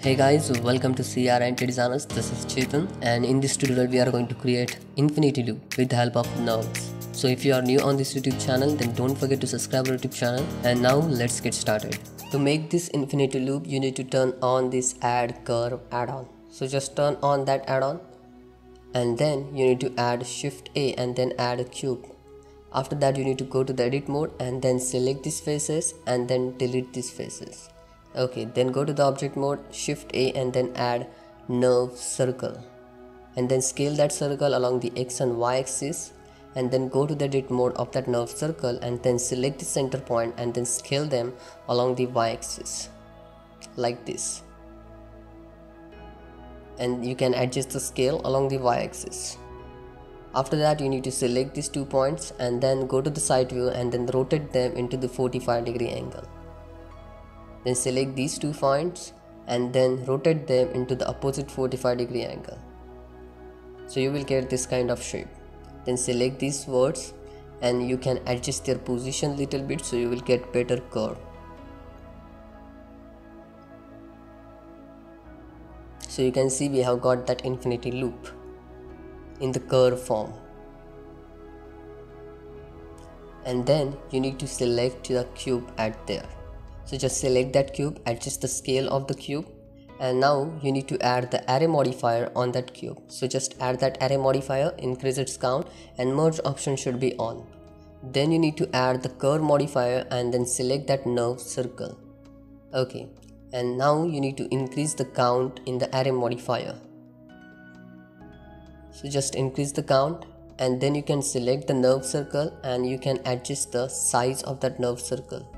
Hey guys, welcome to CRNT Designers. This is Chetan, and in this tutorial we are going to create infinity loop with the help of nerves. So if you are new on this YouTube channel, then don't forget to subscribe our YouTube channel. And now let's get started. To make this infinity loop, you need to turn on this add curve add-on. So just turn on that add-on, and then you need to add Shift A and then add a cube. After that, you need to go to the edit mode and then select these faces and then delete these faces. Okay, then go to the object mode, Shift A and then add nerve circle, and then scale that circle along the X and Y axis, and then go to the edit mode of that nerve circle and then select the center point and then scale them along the Y axis like this, and you can adjust the scale along the Y axis. After that, you need to select these 2 points and then go to the side view and then rotate them into the 45-degree angle. Then select these 2 points and then rotate them into the opposite 45-degree angle. So you will get this kind of shape. Then select these words and you can adjust their position little bit so you will get better curve. So you can see we have got that infinity loop in the curve form. And then you need to select the cube at there. So just select that cube, adjust the scale of the cube, and now you need to add the array modifier on that cube. So just add that array modifier, increase its count, and merge option should be on. Then you need to add the curve modifier and then select that nerve circle. Okay, and now you need to increase the count in the array modifier. So just increase the count, and then you can select the nerve circle and you can adjust the size of that nerve circle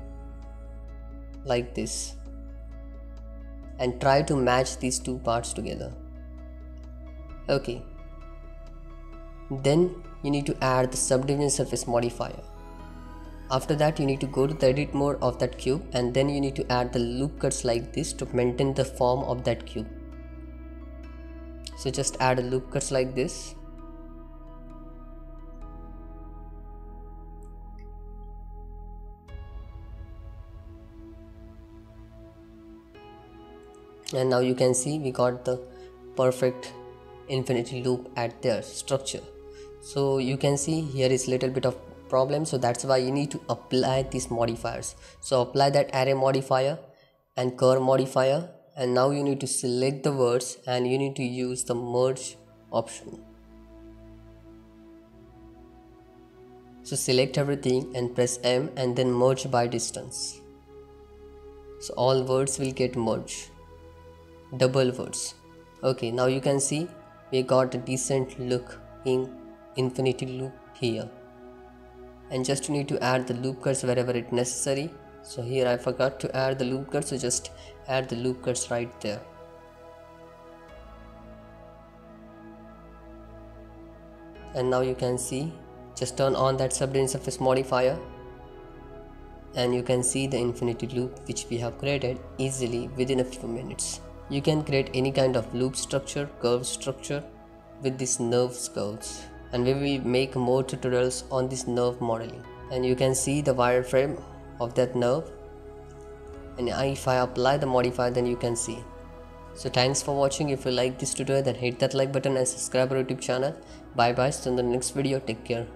like this, and try to match these 2 parts together. Okay, then you need to add the subdivision surface modifier. After that, you need to go to the edit mode of that cube and then you need to add the loop cuts like this to maintain the form of that cube. So just add a loop cuts like this. And now you can see we got the perfect infinity loop at their structure. So you can see here is little bit of problem, so that's why you need to apply these modifiers. So apply that array modifier and curve modifier, and now you need to select the words and you need to use the merge option. So select everything and press M and then merge by distance. So all words will get merged, double words. Okay, now you can see we got a decent look in infinity loop here, and just you need to add the loop cuts wherever it necessary. So here I forgot to add the loop cuts, so just add the loop cuts right there. And now you can see, just turn on that subdivision surface modifier and you can see the infinity loop which we have created easily within a few minutes. You can create any kind of loop structure, curve structure with these nerve curves, and we will make more tutorials on this nerve modeling. And you can see the wireframe of that nerve, and if I apply the modifier then you can see. So thanks for watching. If you like this tutorial then hit that like button and subscribe our YouTube channel. Bye bye, see you in the next video. Take care.